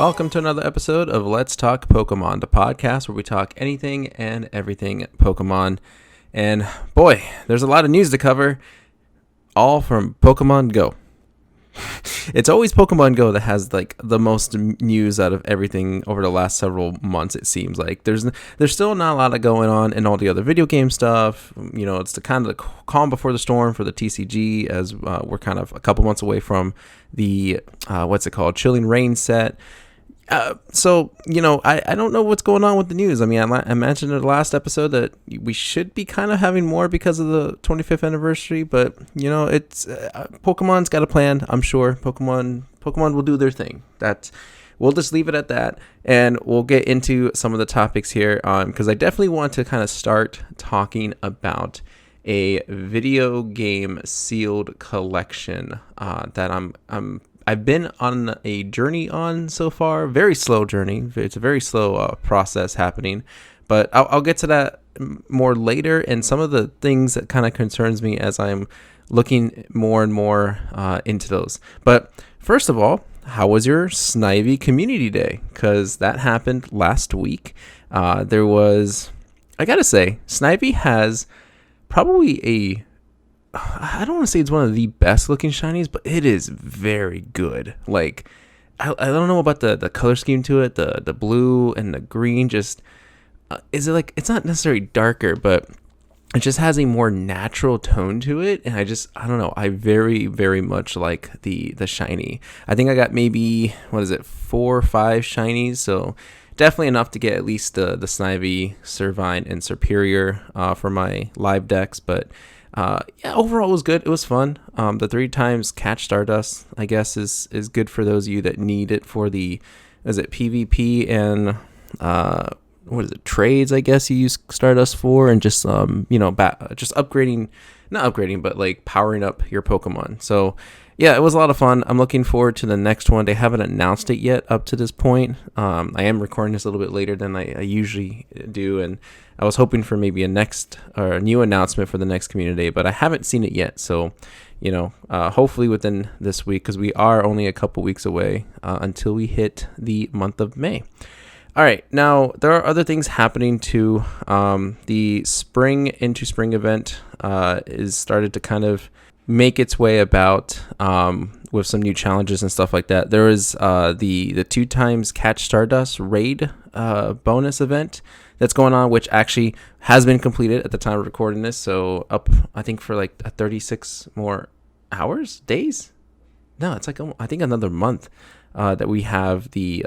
welcome to another episode of Let's Talk Pokemon, the podcast where we talk anything and everything Pokemon. And boy, there's a lot of news to cover, all from Pokemon Go. It's always Pokemon Go that has like the most news out of everything over the last several months. It seems like there's still not a lot of going on in all the other video game stuff. You know, it's the kind of the calm before the storm for the TCG, as we're kind of a couple months away from the Chilling Reign set. So, you know, I don't know what's going on with the news. I mean, I mentioned in the last episode that we should be kind of having more because of the 25th anniversary, but, you know, it's Pokemon's got a plan, I'm sure. Pokemon will do their thing. We'll just leave it at that, and we'll get into some of the topics here, because I definitely want to kind of start talking about a video game sealed collection that I've been on a journey on so far. Very slow journey. It's a very slow process happening, but I'll get to that more later, and some of the things that kind of concerns me as I'm looking more and more into those. But first of all, how was your Snivy Community Day? Because that happened last week. I gotta say, Snivy has probably I don't want to say it's one of the best looking shinies, but it is very good. Like, I don't know about the color scheme to it, the blue and the green. Just is it like, it's not necessarily darker, but it just has a more natural tone to it. And I don't know. I very, very much like the shiny. I think I got maybe 4 or 5 shinies. So definitely enough to get at least the Snivy, Servine, and Superior for my live decks. But yeah, overall it was good. It was fun. The 3 times catch Stardust, I guess, is good for those of you that need it for the, PvP and trades, I guess you use Stardust for, and just just upgrading, not upgrading, but like powering up your Pokemon. So yeah, it was a lot of fun. I'm looking forward to the next one. They haven't announced it yet up to this point. I am recording this a little bit later than I usually do, and I was hoping for maybe a new announcement for the next community, but I haven't seen it yet. So, you know, hopefully within this week, because we are only a couple weeks away until we hit the month of May. All right, now there are other things happening too. The Spring into Spring event is started to kind of make its way about with some new challenges and stuff like that. There is the 2 times catch Stardust raid bonus event that's going on, which actually has been completed at the time of recording this. So up, I think, for like 36 more days. No, it's like, I think, another month that we have the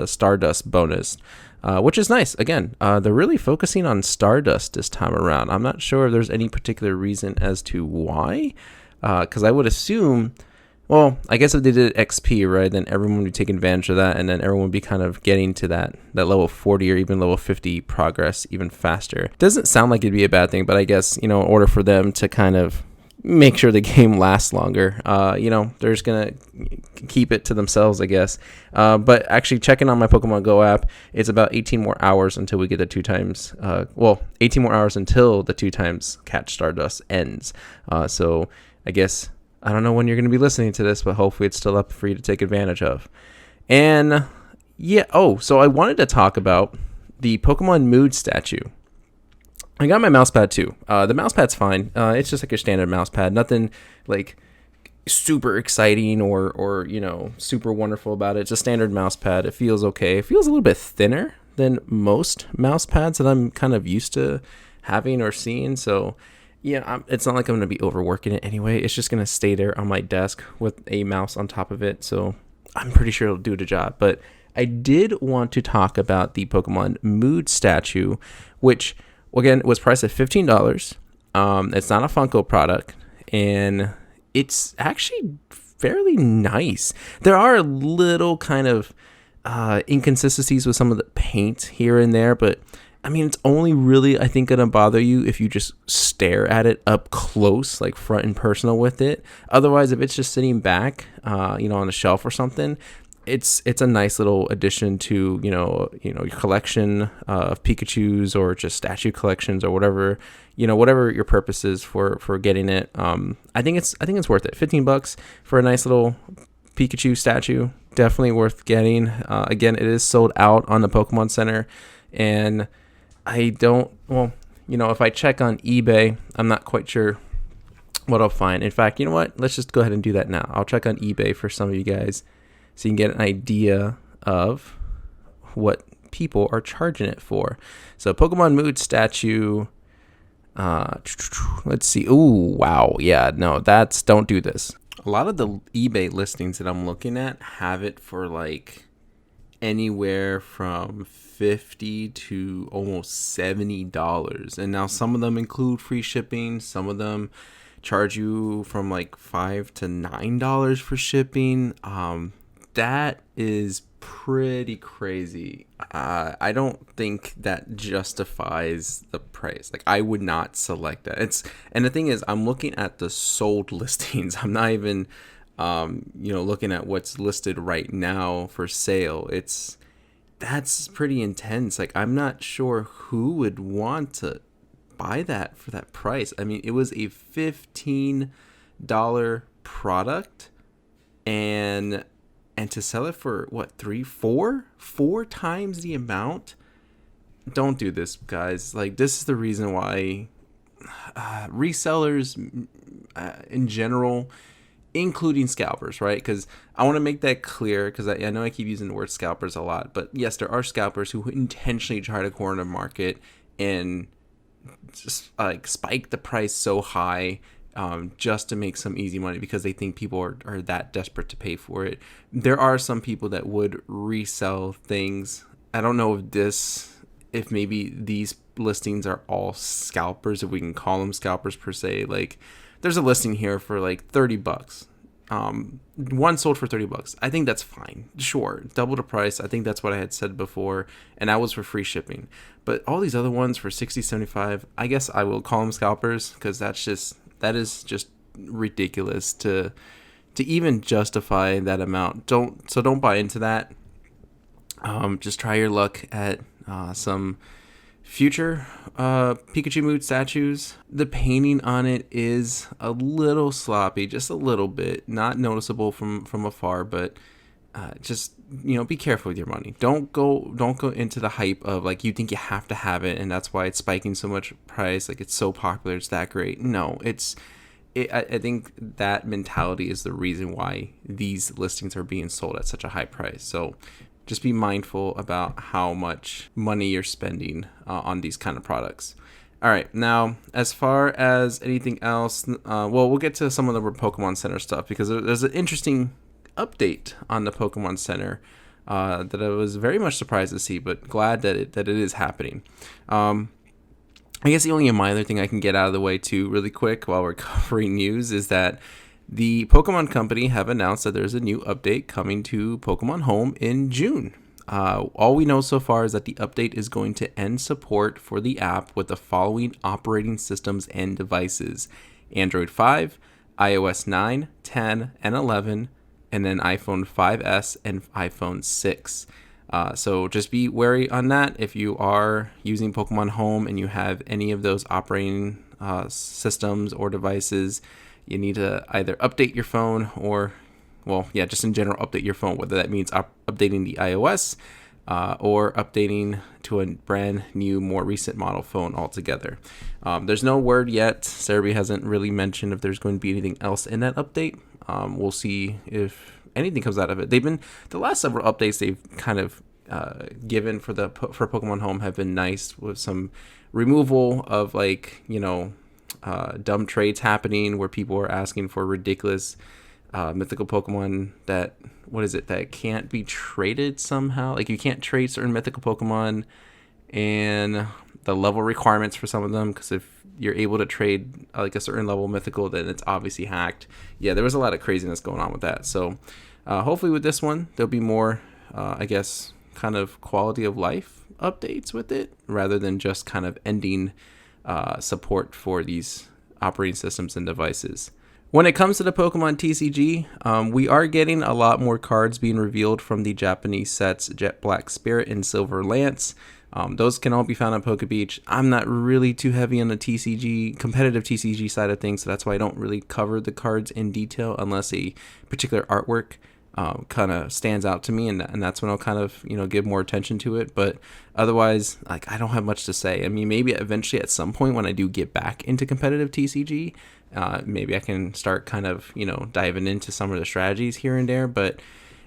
Stardust bonus, which is nice. Again, they're really focusing on Stardust this time around. I'm not sure if there's any particular reason as to why, because I would assume, well, I guess if they did XP, right, then everyone would be taking advantage of that, and then everyone would be kind of getting to that level 40 or even level 50 progress even faster. Doesn't sound like it'd be a bad thing, but I guess, you know, in order for them to kind of make sure the game lasts longer, you know, they're just gonna keep it to themselves, I guess. But actually, checking on my Pokemon Go app, it's about 18 more hours until we get the 2 times 18 more hours until the 2 times catch Stardust ends. So I guess, I don't know when you're going to be listening to this, but hopefully it's still up for you to take advantage of. And yeah, so I wanted to talk about the Pokemon Mood statue. I got my mouse pad too. The mouse pad's fine. It's just like your standard mouse pad. Nothing like super exciting or you know, super wonderful about it. It's a standard mouse pad. It feels okay. It feels a little bit thinner than most mouse pads that I'm kind of used to having or seeing. So yeah, it's not like I'm going to be overworking it anyway. It's just going to stay there on my desk with a mouse on top of it. So I'm pretty sure it'll do the job. But I did want to talk about the Pokemon Mood statue, which, again, was priced at $15. It's not a Funko product, and it's actually fairly nice. There are little kind of inconsistencies with some of the paint here and there, but I mean, it's only really, I think, going to bother you if you just stare at it up close, like front and personal with it. Otherwise, if it's just sitting back, on a shelf or something, it's a nice little addition to, your collection of Pikachus or just statue collections or whatever your purpose is for getting it. I think it's worth it. $15 for a nice little Pikachu statue. definitely worth getting. Again, it is sold out on the Pokemon Center, and I don't, well, if I check on eBay, I'm not quite sure what I'll find. In fact, you know what? Let's just go ahead and do that now. I'll check on eBay for some of you guys so you can get an idea of what people are charging it for. So Pokemon Mood statue, let's see. Ooh, wow. Yeah, no, don't do this. A lot of the eBay listings that I'm looking at have it for like anywhere from $50 to almost $70. And now some of them include free shipping. Some of them charge you from like $5 to $9 for shipping. That is pretty crazy. I don't think that justifies the price. Like, I would not select that. And the thing is, I'm looking at the sold listings. I'm not even looking at what's listed right now for sale. That's pretty intense. Like, I'm not sure who would want to buy that for that price. I mean, it was a $15 product, and to sell it for what, four times the amount? Don't do this, guys. Like, this is the reason why resellers in general, including scalpers, right? Because I want to make that clear, because I know I keep using the word scalpers a lot, but yes, there are scalpers who intentionally try to corner the market and just like spike the price so high just to make some easy money because they think people are that desperate to pay for it. There are some people that would resell things. I don't know if maybe these listings are all scalpers, if we can call them scalpers per se. Like, there's a listing here for like $30. One sold for $30. I think that's fine. Sure, double the price. I think that's what I had said before, and that was for free shipping. But all these other ones for $60, $75, I guess I will call them scalpers, because that is just ridiculous to even justify that amount. Don't buy into that. Just try your luck at some future Pikachu Mood statues. The painting on it is a little sloppy, just a little bit, not noticeable from afar, but just be careful with your money. Don't go into the hype of like you think you have to have it and that's why it's spiking so much price, like it's so popular, it's that great. No, I think that mentality is the reason why these listings are being sold at such a high price. So just be mindful about how much money you're spending on these kind of products. All right, now as far as anything else, we'll get to some of the Pokemon Center stuff, because there's an interesting update on the Pokemon Center that I was very much surprised to see, but glad that it is happening. I guess the only minor thing I can get out of the way too really quick while we're covering news is that the Pokemon Company have announced that there's a new update coming to Pokemon Home in June. All we know so far is that the update is going to end support for the app with the following operating systems and devices: Android 5, iOS 9, 10, and 11, and then iPhone 5S and iPhone 6. So just be wary on that. If you are using Pokemon Home and you have any of those operating systems or devices, you need to either update your phone or, just in general, update your phone, whether that means updating the iOS or updating to a brand new, more recent model phone altogether. There's no word yet. Cerebi hasn't really mentioned if there's going to be anything else in that update. We'll see if anything comes out of it. The last several updates they've kind of given for Pokemon Home have been nice, with some removal of dumb trades happening where people are asking for ridiculous mythical Pokemon that can't be traded somehow. Like, you can't trade certain mythical Pokemon and the level requirements for some of them, because if you're able to trade like a certain level mythical, then it's obviously hacked. Yeah, there was a lot of craziness going on with that. So hopefully with this one, there'll be more, kind of quality of life updates with it, rather than just kind of ending support for these operating systems and devices. When it comes to the Pokemon TCG, we are getting a lot more cards being revealed from the Japanese sets Jet Black Spirit and Silver Lance. Those can all be found on Pokebeach. I'm not really too heavy on the competitive TCG side of things, so that's why I don't really cover the cards in detail unless a particular artwork kind of stands out to me, and that's when I'll kind of give more attention to it. But otherwise, like, I don't have much to say. I mean, maybe eventually at some point when I do get back into competitive TCG, maybe I can start kind of diving into some of the strategies here and there. But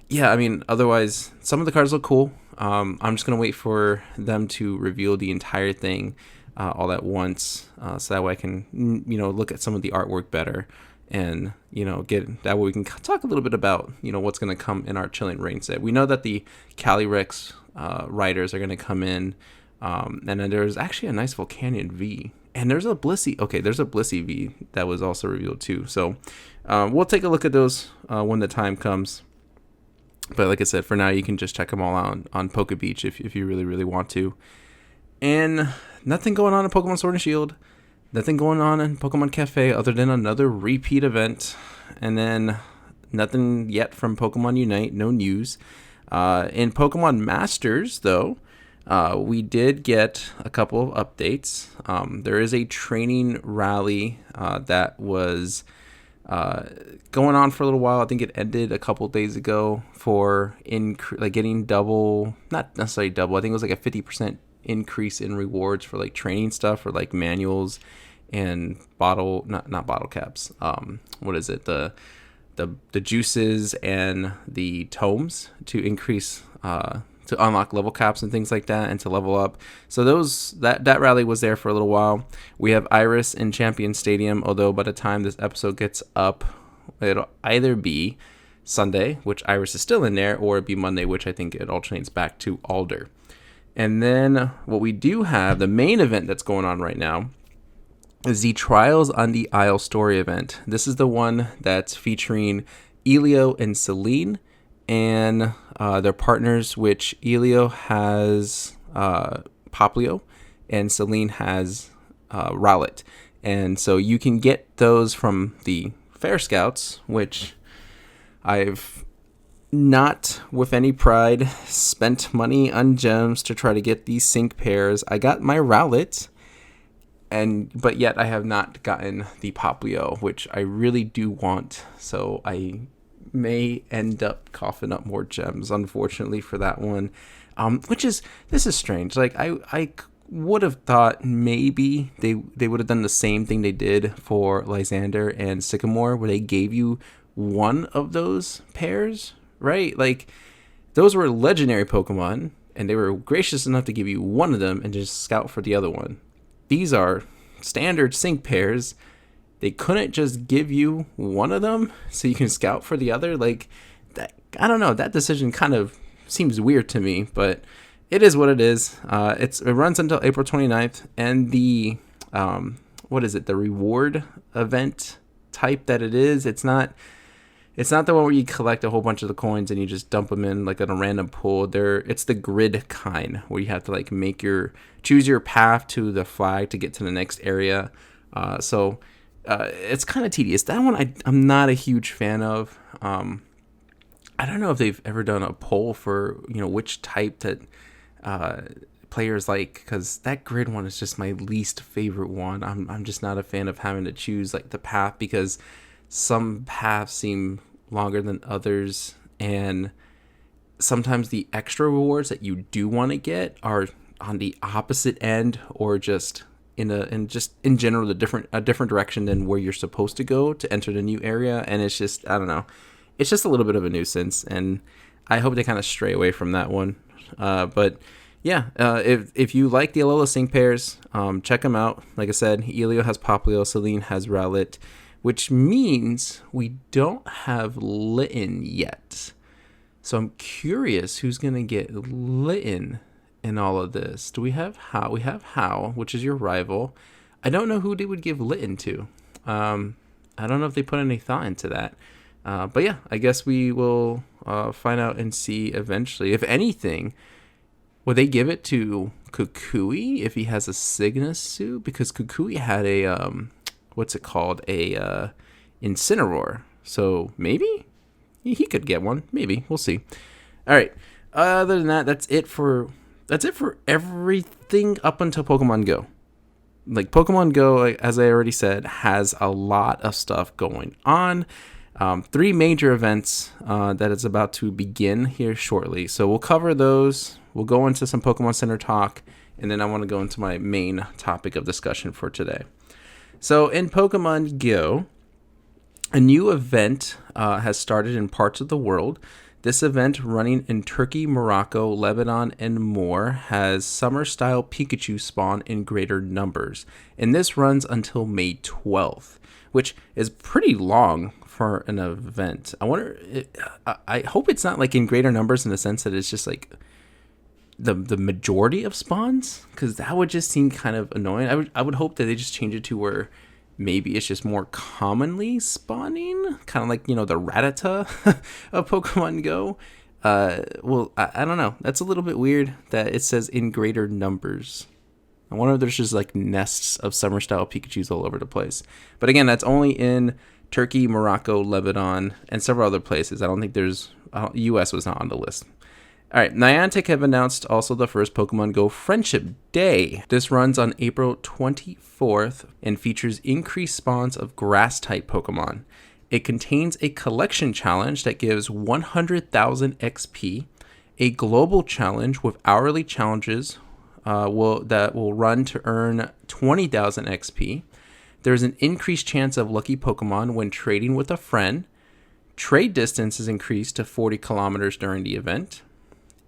yeah, I mean, otherwise some of the cards look cool. I'm just gonna wait for them to reveal the entire thing all at once, so that way I can look at some of the artwork better. And get that way we can talk a little bit about what's going to come in our Chilling Reign set. We know that the Calyrex riders are going to come in, and then there's actually a nice Volcanion V, and there's a Blissey. Okay, there's a Blissey V that was also revealed too. So we'll take a look at those when the time comes. But like I said, for now you can just check them all out on Poke Beach if you really want to. And nothing going on in Pokemon Sword and Shield. Nothing going on in Pokemon Cafe other than another repeat event. And then nothing yet from Pokemon Unite. No news. In Pokemon Masters, though, we did get a couple of updates. There is a training rally that was going on for a little while. I think it ended a couple days ago for getting double, not necessarily double. I think it was like a 50% increase in rewards for like training stuff, or like manuals and not bottle caps. What is it? The juices and the tomes to increase to unlock level caps and things like that, and to level up. So that rally was there for a little while. We have Iris in Champion Stadium, although by the time this episode gets up, it'll either be Sunday, which Iris is still in there, or it'll be Monday, which I think it alternates back to Alder. And then what we do have, the main event that's going on right now, is the Trials on the Isle story event. This is the one that's featuring Elio and Celine and their partners, which Elio has Poplio and Celine has Rowlet. And so you can get those from the Fair Scouts, which I've not with any pride spent money on gems to try to get these sync pairs. I got my Rowlet, but yet I have not gotten the Poplio, which I really do want. So I may end up coughing up more gems, unfortunately, for that one. This is strange. Like I would have thought maybe they would have done the same thing they did for Lysander and Sycamore, where they gave you one of those pairs. Right? Like, those were legendary Pokemon, and they were gracious enough to give you one of them and just scout for the other one. These are standard sync pairs. They couldn't just give you one of them so you can scout for the other. Like, that, I don't know. That decision kind of seems weird to me, but it is what it is. It runs until April 29th, and the, the reward event type that it is, it's not the one where you collect a whole bunch of the coins and you just dump them in like on a random pool. It's the grid kind, where you have to like choose your path to the flag to get to the next area. So it's kind of tedious. That one I'm not a huge fan of. I don't know if they've ever done a poll for which type that players like, because that grid one is just my least favorite one. I'm just not a fan of having to choose like the path, because some paths seem longer than others, and sometimes the extra rewards that you do want to get are on the opposite end, or just in general a different direction than where you're supposed to go to enter the new area. And it's just, I don't know, it's just a little bit of a nuisance, and I hope they kind of stray away from that one. But yeah, if you like the Alola sync pairs, check them out. Like I said, Elio has Poplio, Celine has Rowlet, which means we don't have Litten yet. So I'm curious who's going to get Litten in all of this. Do we have How? We have How, which is your rival. I don't know who they would give Litten to. I don't know if they put any thought into that. But yeah, I guess we will find out and see eventually. If anything, would they give it to Kukui if he has a Cygnus suit? Because Kukui had a... what's it called? A Incineroar. So maybe he could get one. Maybe, we'll see. All right. Other than that, that's it for everything up until Pokemon Go. Like, Pokemon Go, as I already said, has a lot of stuff going on. Three major events that is about to begin here shortly. So we'll cover those. We'll go into some Pokemon Center talk, and then I want to go into my main topic of discussion for today. So in Pokemon Go, a new event has started in parts of the world. This event, running in Turkey, Morocco, Lebanon, and more, has summer-style Pikachu spawn in greater numbers. And this runs until May 12th, which is pretty long for an event. I hope it's not like in greater numbers in the sense that it's just like the majority of spawns, because that would just seem kind of annoying. I would hope that they just change it to where maybe it's just more commonly spawning, kind of like, the Rattata of Pokemon Go. Well, I don't know. That's a little bit weird that it says in greater numbers. I wonder if there's just like nests of summer-style Pikachus all over the place. But again, that's only in Turkey, Morocco, Lebanon, and several other places. I don't think US was not on the list. All right, Niantic have announced also the first Pokemon Go Friendship Day. This runs on April 24th and features increased spawns of grass-type Pokemon. It contains a collection challenge that gives 100,000 XP, a global challenge with hourly challenges that will run to earn 20,000 XP. There's an increased chance of lucky Pokemon when trading with a friend. Trade distance is increased to 40 kilometers during the event.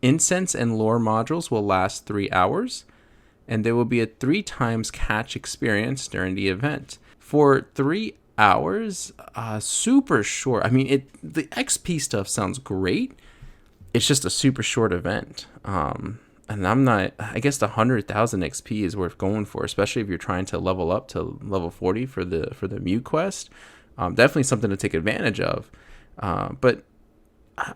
Incense and lore modules will last 3 hours, and there will be a 3 times catch experience during the event. For 3 hours, super short. I mean, the XP stuff sounds great. It's just a super short event. And I guess the 100,000 XP is worth going for, especially if you're trying to level up to level 40 for the Mew quest. Definitely something to take advantage of. But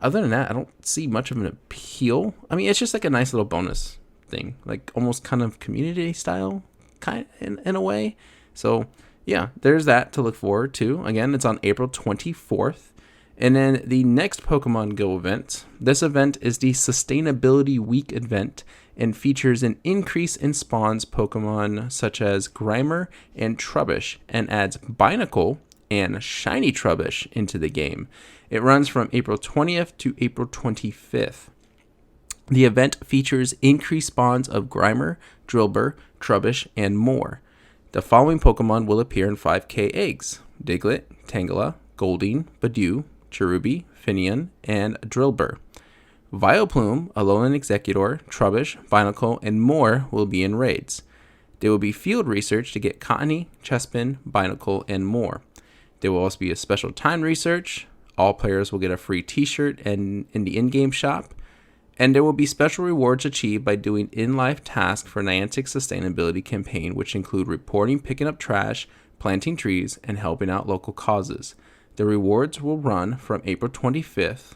other than that, I don't see much of an appeal. I mean, it's just like a nice little bonus thing, like almost kind of community style, kind of in a way. So yeah, there's that to look forward to. Again, it's on April 24th. And then the next Pokemon Go event. This event is the Sustainability Week event and features an increase in spawns Pokemon such as Grimer and Trubbish, and adds Binacle and Shiny Trubbish into the game. It runs from April 20th to April 25th. The event features increased spawns of Grimer, Drillbur, Trubbish, and more. The following Pokemon will appear in 5K eggs: Diglett, Tangela, Goldeen, Badoo, Cherubi, Finian, and Drillbur. Vileplume, Alolan Executor, Trubbish, Binacle, and more will be in raids. There will be field research to get Cottony, Chespin, Binacle, and more. There will also be a special time research. All players will get a free t-shirt in the in-game shop. And there will be special rewards achieved by doing in-life tasks for Niantic's sustainability campaign, which include reporting picking up trash, planting trees, and helping out local causes. The rewards will run from April 25th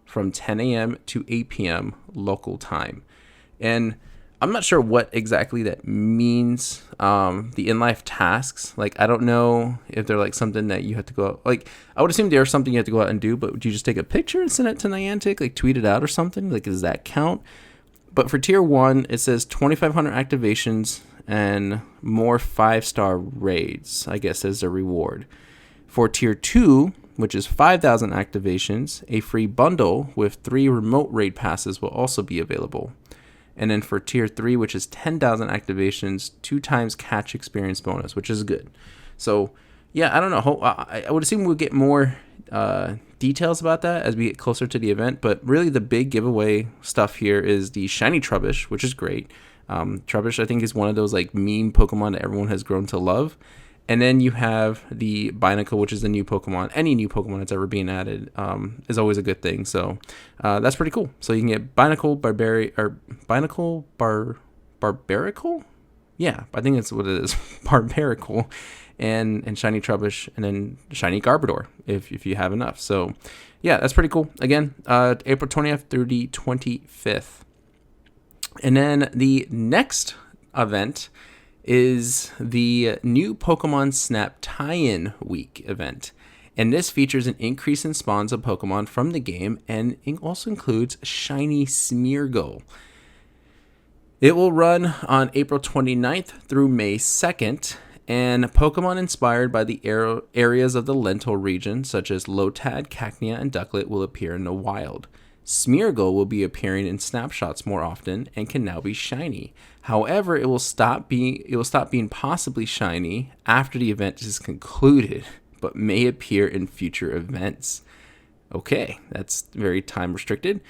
from 10 a.m. to 8 p.m. local time. And I'm not sure what exactly that means, the in-life tasks. Like, I don't know if they're like something that you have to go out. Like, I would assume there's something you have to go out and do, but would you just take a picture and send it to Niantic? Like, tweet it out or something? Like, does that count? But for Tier 1, it says 2,500 activations and more 5-star raids, I guess, as a reward. For Tier 2, which is 5,000 activations, a free bundle with 3 remote raid passes will also be available. And then for Tier 3, which is 10,000 activations, 2 times catch experience bonus, which is good. So, yeah, I don't know. I would assume we'll get more details about that as we get closer to the event. But really the big giveaway stuff here is the Shiny Trubbish, which is great. Trubbish, I think, is one of those like meme Pokemon that everyone has grown to love. And then you have the Binacle, which is a new Pokemon. Any new Pokemon that's ever being added is always a good thing. So that's pretty cool. So you can get Binacle, Barbarical? Yeah, I think that's what it is. Barbarical. And Shiny Trubbish, and then Shiny Garbodor, if you have enough. So yeah, that's pretty cool. Again, April 20th through the 25th. And then the next event is the new Pokemon Snap Tie-In Week event. And this features an increase in spawns of Pokemon from the game, and it also includes Shiny Smeargle. It will run on April 29th through May 2nd, And Pokemon inspired by the areas of the Lental region, such as Lotad, Cacnea, and Ducklet, will appear in the wild. Smeargle will be appearing in snapshots more often and can now be shiny. However, it will stop being possibly shiny after the event is concluded, but may appear in future events. Okay, that's very time restricted.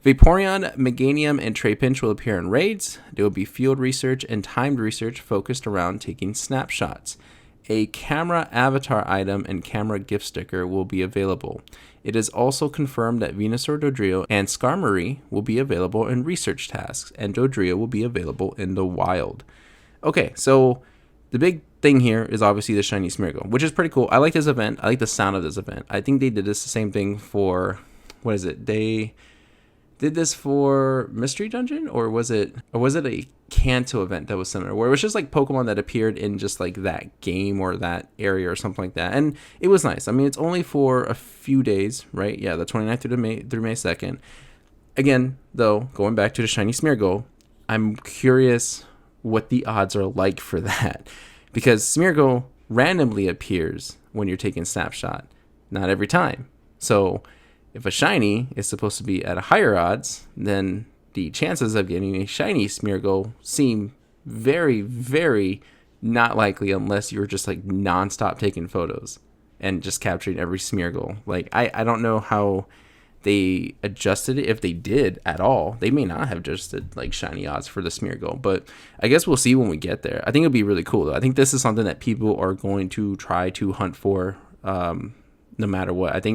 Vaporeon, Meganium, and Trapinch will appear in raids. There will be field research and timed research focused around taking snapshots. A camera avatar item and camera gift sticker will be available. It is also confirmed that Venusaur, Dodrio, and Skarmory will be available in research tasks, and Dodrio will be available in the wild. Okay, so the big thing here is obviously the shiny Smeargle, which is pretty cool. I like this event. I like the sound of this event. I think they did this the same thing for, what is it? They did this for Mystery Dungeon, or was it a Kanto event that was similar, where it was just like Pokemon that appeared in just like that game or that area or something like that, and it was nice. I mean, it's only for a few days, right? Yeah, the 29th through May 2nd. Again, though, going back to the shiny Smeargle, I'm curious what the odds are like for that, because Smeargle randomly appears when you're taking snapshot, not every time. So if a shiny is supposed to be at a higher odds, then the chances of getting a shiny Smeargle seem very, very not likely unless you're just like nonstop taking photos and just capturing every Smeargle. Like, I don't know how they adjusted it, if they did at all. They may not have adjusted like shiny odds for the Smeargle, but I guess we'll see when we get there. I think it'll be really cool though. I think this is something that people are going to try to hunt for no matter what.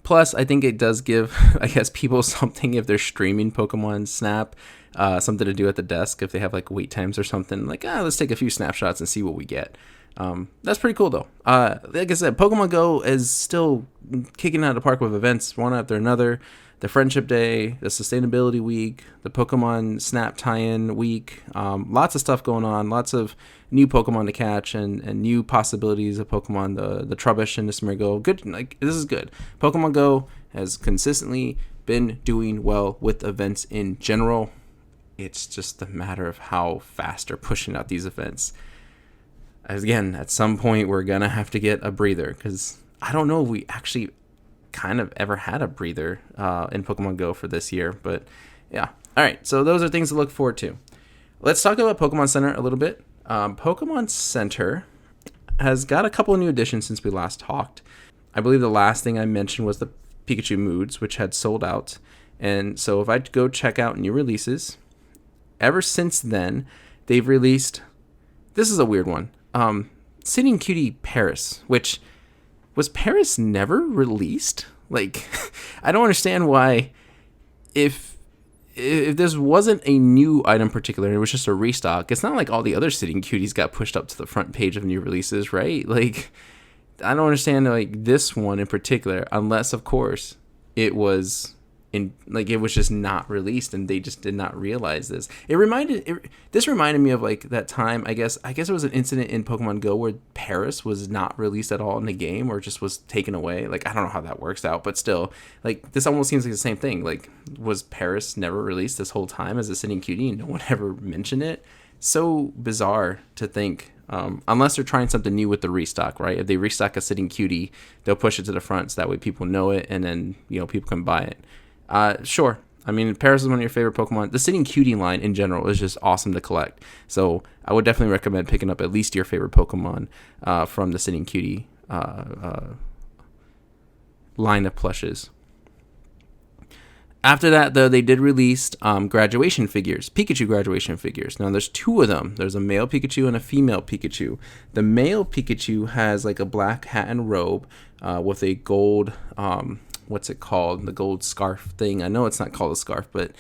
Plus, I think it does give, I guess, people something if they're streaming Pokemon Snap, something to do at the desk if they have like wait times or something. Like, let's take a few snapshots and see what we get. That's pretty cool, though. Like I said, Pokemon Go is still kicking out of the park with events one after another. The Friendship Day, the Sustainability Week, the Pokemon Snap tie-in week. Lots of stuff going on. Lots of new Pokemon to catch and new possibilities of Pokemon. The Trubbish and the Smeargle. Good. Like, this is good. Pokemon Go has consistently been doing well with events in general. It's just a matter of how fast they're pushing out these events. Again, at some point, we're going to have to get a breather, because I don't know if we actually kind of ever had a breather in Pokemon Go for this year, but yeah. All right, so those are things to look forward to. Let's talk about Pokemon Center a little bit. Pokemon Center has got a couple of new additions since we last talked. I believe the last thing I mentioned was the Pikachu Moods, which had sold out, and so if I go check out new releases, ever since then, they've released, this is a weird one, Sitting Cutie Paris, which was Paris never released? Like, I don't understand why, if this wasn't a new item particular, it was just a restock. It's not like all the other Sitting Cuties got pushed up to the front page of new releases, right? Like, I don't understand like this one in particular, unless of course it was it was just not released and they just did not realize this. This reminded me of like that time, I guess it was an incident in Pokemon Go where Paris was not released at all in the game, or just was taken away. Like, I don't know how that works out, but still, like, this almost seems like the same thing. Like, was Paris never released this whole time as a Sitting Cutie and no one ever mentioned it? So bizarre to think. Unless they're trying something new with the restock, right? If they restock a Sitting Cutie, they'll push it to the front so that way people know it, and then, people can buy it. Sure. I mean, Paris is one of your favorite Pokemon. The Sitting Cutie line in general is just awesome to collect. So I would definitely recommend picking up at least your favorite Pokemon from the Sitting Cutie line of plushes. After that, though, they did release graduation figures, Pikachu graduation figures. Now, there's two of them. There's a male Pikachu and a female Pikachu. The male Pikachu has like a black hat and robe with a gold... what's it called? The gold scarf thing. I know it's not called a scarf, but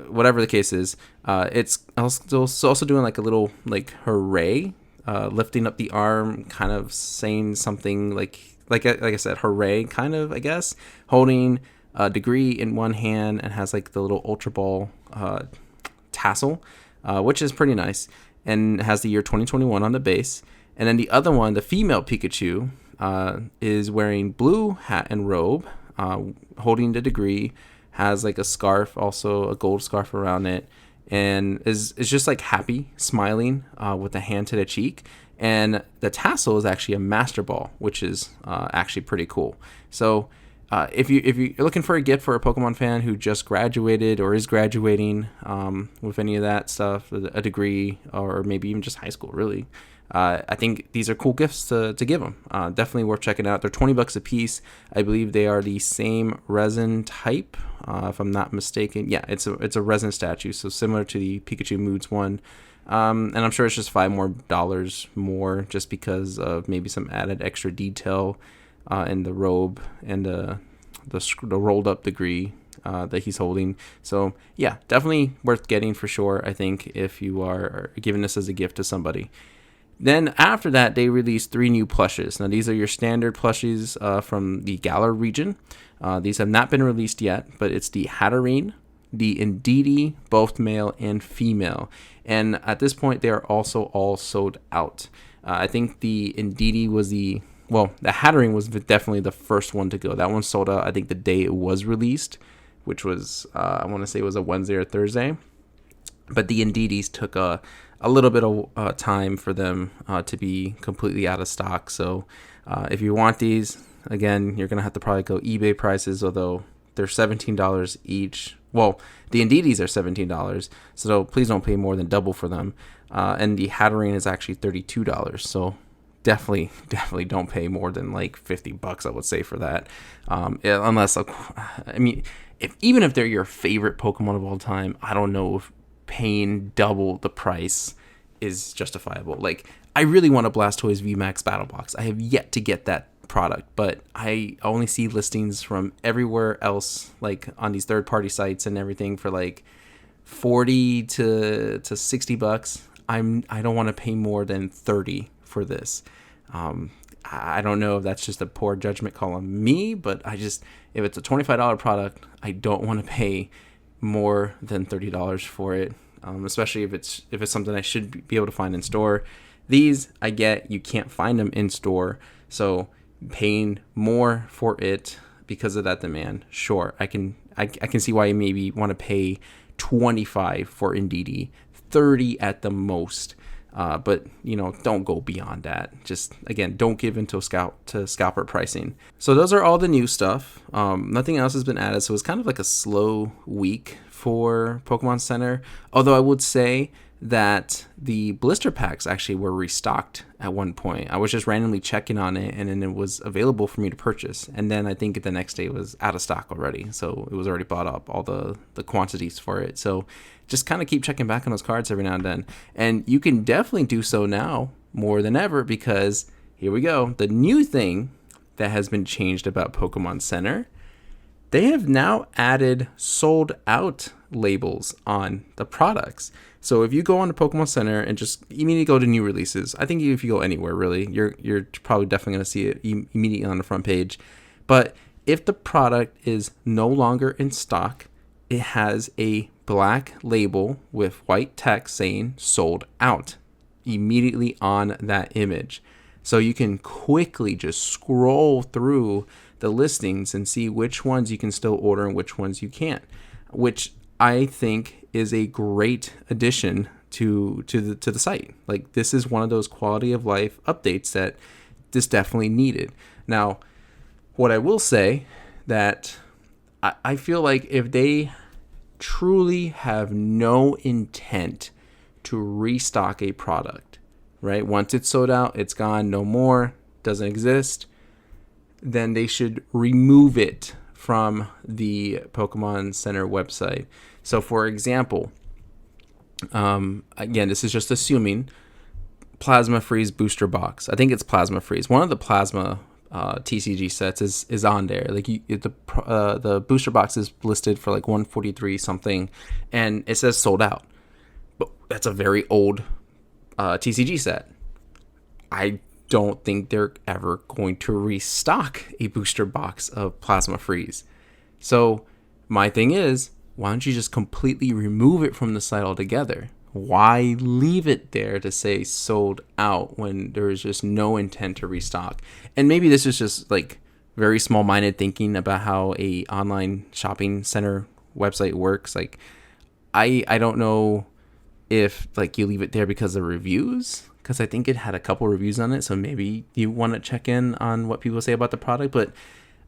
whatever the case is, it's also doing like a little like hooray, lifting up the arm, kind of saying something like I said, hooray, kind of, I guess, holding a degree in one hand and has like the little Ultra Ball tassel, which is pretty nice, and has the year 2021 on the base. And then the other one, the female Pikachu, is wearing blue hat and robe, holding the degree, has like a scarf, also a gold scarf around it, and is just like happy, smiling with a hand to the cheek. And the tassel is actually a Master Ball, which is actually pretty cool. So if you're looking for a gift for a Pokemon fan who just graduated or is graduating with any of that stuff, a degree, or maybe even just high school, really, I think these are cool gifts to give them. Definitely worth checking out. They're $20 a piece. I believe they are the same resin type, if I'm not mistaken. Yeah, it's a resin statue, so similar to the Pikachu Moods one. And I'm sure it's just $5 more just because of maybe some added extra detail in the robe and the rolled up degree that he's holding. So yeah, definitely worth getting for sure, I think, if you are giving this as a gift to somebody. Then after that, they released 3 new plushes. Now these are your standard plushes from the Galar region. These have not been released yet, but it's the Hatterene, the Indeedee, both male and female. And at this point, they are also all sold out. I think the Indeedee was the Hatterene was definitely the first one to go. That one sold out, I think, the day it was released, which was, I want to say it was a Wednesday or Thursday. But the Indeedees took a little bit of time for them to be completely out of stock. So if you want these, again, you're going to have to probably go eBay prices, although they're $17 each. Well, the Indeedees are $17, so please don't pay more than double for them. And the Hatterene is actually $32, so definitely don't pay more than like $50, I would say, for that. Unless, I mean, even if they're your favorite Pokemon of all time, I don't know if paying double the price is justifiable. Like, I really want a Blastoise VMAX Battle Box. I have yet to get that product, but I only see listings from everywhere else, like on these third-party sites and everything, for like $40 to $60. I don't want to pay more than $30 for this. I don't know if that's just a poor judgment call on me, but if it's a $25 product, I don't want to pay more than $30 for it, especially if it's something I should be able to find in store. These, I get, you can't find them in store, so paying more for it because of that demand, sure, I can see why you maybe want to pay $25 for Indeedee, $30 at the most, but don't go beyond that. Just, again, don't give into scalper pricing. So those are all the new stuff. Nothing else has been added, so it's kind of like a slow week for Pokemon Center, although I would say that the blister packs actually were restocked at one point. I was just randomly checking on it, and then it was available for me to purchase. And then I think the next day it was out of stock already. So it was already bought up, all the quantities for it. So just kind of keep checking back on those cards every now and then. And you can definitely do so now more than ever, because here we go. The new thing that has been changed about Pokemon Center, they have now added sold out labels on the products. So if you go on to Pokemon Center and just immediately go to new releases, I think if you go anywhere really, you're probably definitely going to see it immediately on the front page. But if the product is no longer in stock, it has a black label with white text saying sold out immediately on that image. So you can quickly just scroll through the listings and see which ones you can still order and which ones you can't, which I think is a great addition to the site. Like, this is one of those quality of life updates that this definitely needed. Now, what I will say that I feel like if they truly have no intent to restock a product, right? Once it's sold out, it's gone, no more, doesn't exist, then they should remove it from the Pokemon Center website. So for example, again, this is just assuming Plasma Freeze booster box. I think it's Plasma Freeze. One of the Plasma TCG sets is on there. Like, the booster box is listed for like 143 something, and it says sold out. But that's a very old TCG set. I don't think they're ever going to restock a booster box of Plasma Freeze. So my thing is, why don't you just completely remove it from the site altogether? Why leave it there to say sold out when there is just no intent to restock? And maybe this is just like very small-minded thinking about how a online shopping center website works. Like, I don't know if like you leave it there because of reviews, because I think it had a couple reviews on it. So maybe you want to check in on what people say about the product. But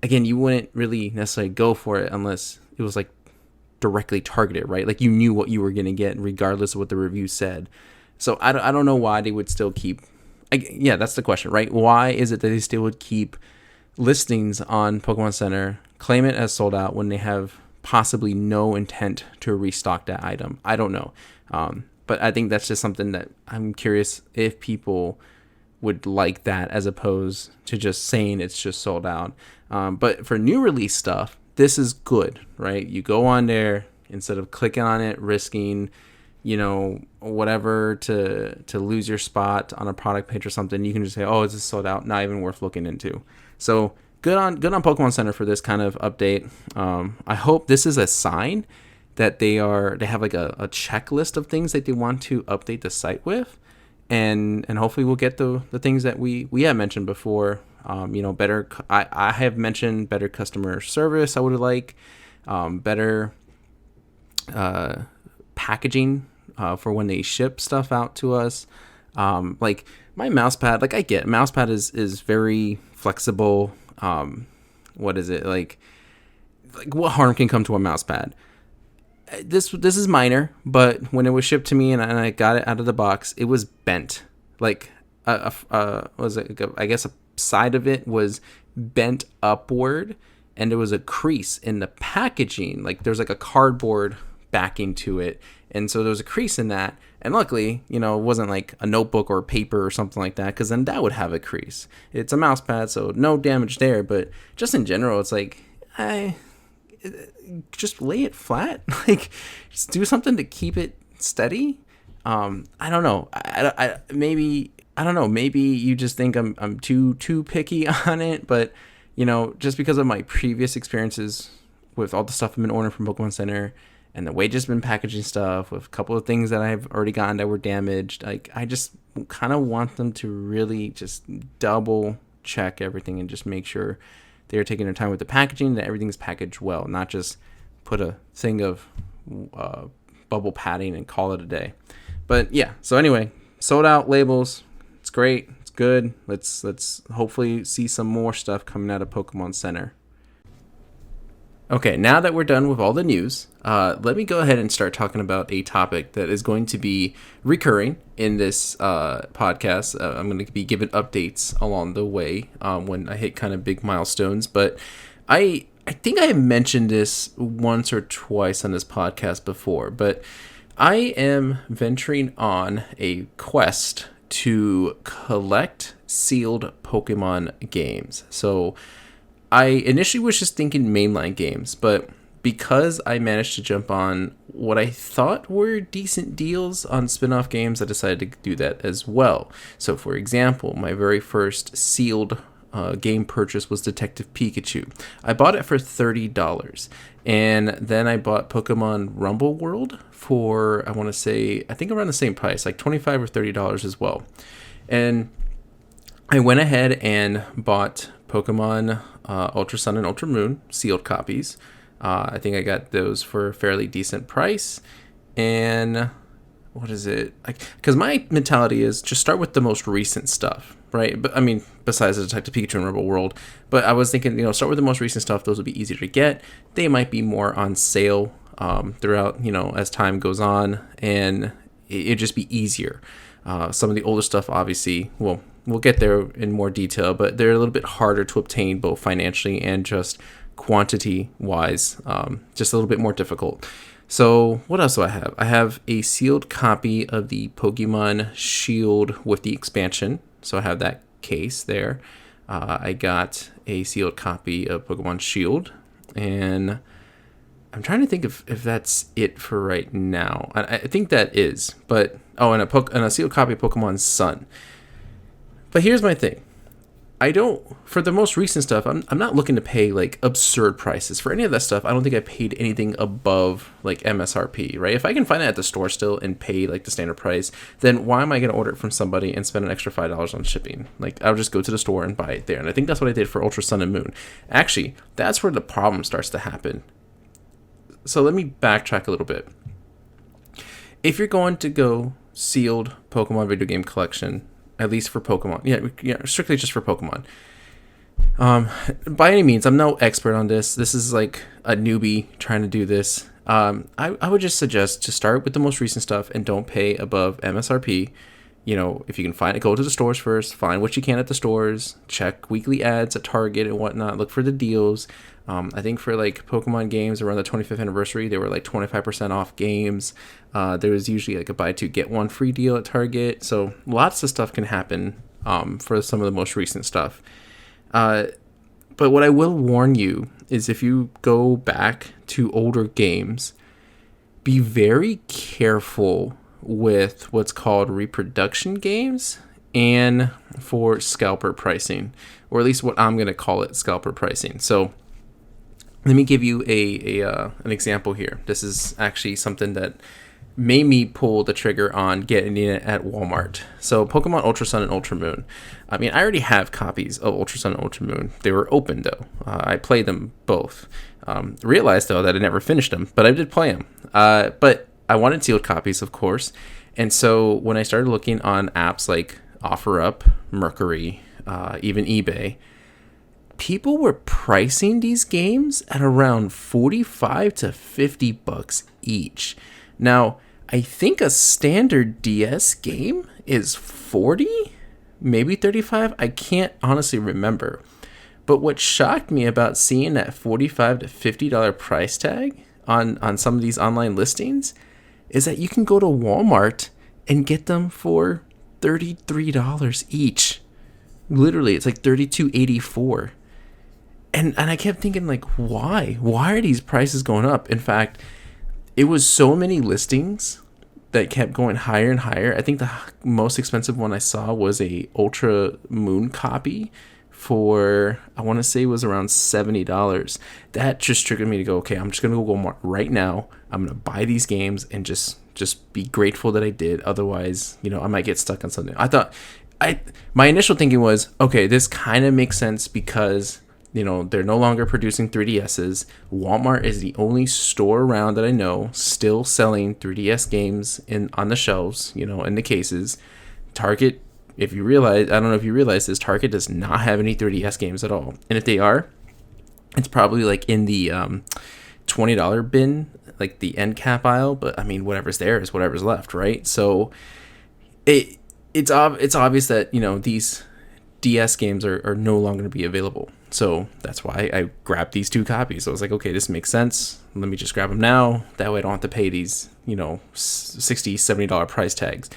again, you wouldn't really necessarily go for it unless it was like directly targeted, right? Like you knew what you were going to get regardless of what the review said. So I don't know why they would still keep, yeah, that's the question, right? Why is it that they still would keep listings on Pokemon Center, claim it as sold out when they have possibly no intent to restock that item? I don't know. But I think that's just something that I'm curious if people would like that as opposed to just saying it's just sold out. But for new release stuff, this is good, right? You go on there instead of clicking on it, risking, whatever to lose your spot on a product page or something. You can just say, oh, it's just sold out, not even worth looking into. So good on Pokemon Center for this kind of update. I hope this is a sign that they have like a checklist of things that they want to update the site with, and hopefully we'll get the things that we have mentioned before. Better. I have mentioned better customer service. I would like better packaging for when they ship stuff out to us. Like my mouse pad, like I get mouse pad is very flexible. What is it like what harm can come to a mouse pad? This is minor, but when it was shipped to me and I got it out of the box, it was bent. Like was it? I guess a side of it was bent upward, and there was a crease in the packaging. Like there's like a cardboard backing to it, and so there was a crease in that. And luckily, it wasn't like a notebook or paper or something like that, because then that would have a crease. It's a mouse pad, so no damage there. But just in general, it's like just lay it flat. Like just do something to keep it steady. I don't know. I don't know. Maybe you just think I'm too picky on it, but just because of my previous experiences with all the stuff I've been ordering from Pokemon Center and the way just been packaging stuff with a couple of things that I've already gotten that were damaged, like I just kind of want them to really just double check everything and just make sure they're taking their time with the packaging, that everything's packaged well, not just put a thing of bubble padding and call it a day. But yeah, so anyway, sold out labels. It's great. It's good. Let's hopefully see some more stuff coming out of Pokemon Center. Okay, now that we're done with all the news, let me go ahead and start talking about a topic that is going to be recurring in this podcast. I'm going to be giving updates along the way when I hit kind of big milestones. But I think I have mentioned this once or twice on this podcast before, but I am venturing on a quest to collect sealed Pokemon games. So I initially was just thinking mainline games, but because I managed to jump on what I thought were decent deals on spin-off games, I decided to do that as well. So for example, my very first sealed game purchase was Detective Pikachu. I bought it for $30, and then I bought Pokemon Rumble World for, I think around the same price, like $25 or $30 as well. And I went ahead and bought Pokemon Ultra Sun and Ultra Moon sealed copies. I think I got those for a fairly decent price. And what is it? Because my mentality is just start with the most recent stuff, right? But I mean, besides the Detective Pikachu and Rebel World, but I was thinking, start with the most recent stuff. Those will be easier to get. They might be more on sale throughout, as time goes on, and it'd just be easier. Some of the older stuff, obviously, well, we'll get there in more detail, but they're a little bit harder to obtain both financially and just quantity-wise, just a little bit more difficult. So what else do I have? I have a sealed copy of the Pokemon Shield with the expansion, so I have that case there. I got a sealed copy of Pokemon Shield, and I'm trying to think if that's it for right now. I think that is, but and a sealed copy of Pokemon Sun. But here's my thing. For the most recent stuff, I'm not looking to pay like absurd prices. For any of that stuff, I don't think I paid anything above like MSRP, right? If I can find it at the store still and pay like the standard price, then why am I going to order it from somebody and spend an extra $5 on shipping? Like I'll just go to the store and buy it there. And I think that's what I did for Ultra Sun and Moon. Actually, that's where the problem starts to happen. So let me backtrack a little bit. If you're going to go sealed Pokemon video game collection, at least for Pokemon. Yeah, strictly just for Pokemon. By any means, I'm no expert on this. This is like a newbie trying to do this. I would just suggest to start with the most recent stuff and don't pay above MSRP. If you can find it, go to the stores first, find what you can at the stores, check weekly ads at Target and whatnot, look for the deals. I think for like Pokemon games around the 25th anniversary, they were like 25% off games. There was usually like a buy two, get one free deal at Target. So lots of stuff can happen for some of the most recent stuff. But what I will warn you is if you go back to older games, be very careful with what's called reproduction games and for scalper pricing, or at least what I'm going to call it, scalper pricing. So let me give you an example here. This is actually something that made me pull the trigger on getting it at Walmart. So Pokemon Ultra Sun and Ultra Moon. I mean, I already have copies of Ultra Sun and Ultra Moon. They were open though. I played them both. Realized though that I never finished them, but I did play them. But I wanted sealed copies, of course. And so when I started looking on apps like OfferUp, Mercury, even eBay, people were pricing these games at around $45 to $50 each. Now, I think a standard DS game is 40, maybe 35. I can't honestly remember. But what shocked me about seeing that $45 to $50 price tag on some of these online listings is that you can go to Walmart and get them for $33 each. Literally, it's like $32.84. And I kept thinking, like, why? Why are these prices going up? In fact, it was so many listings that kept going higher and higher. I think the most expensive one I saw was a Ultra Moon copy for, I want to say it was around $70. That just triggered me to go, okay, I'm just going to go Walmart right now. I'm going to buy these games and just be grateful that I did. Otherwise, I might get stuck on something. My initial thinking was, okay, this kind of makes sense because, they're no longer producing 3DSs. Walmart is the only store around that I know still selling 3DS games on the shelves, in the cases. Target, I don't know if you realize this, Target does not have any 3DS games at all. And if they are, it's probably like in the $20 bin, like the end cap aisle. But I mean, whatever's there is whatever's left, right? So it's obvious that, these DS games are no longer going to be available. So that's why I grabbed these two copies. I was like, okay, this makes sense. Let me just grab them now. That way I don't have to pay these, $60, $70 price tags.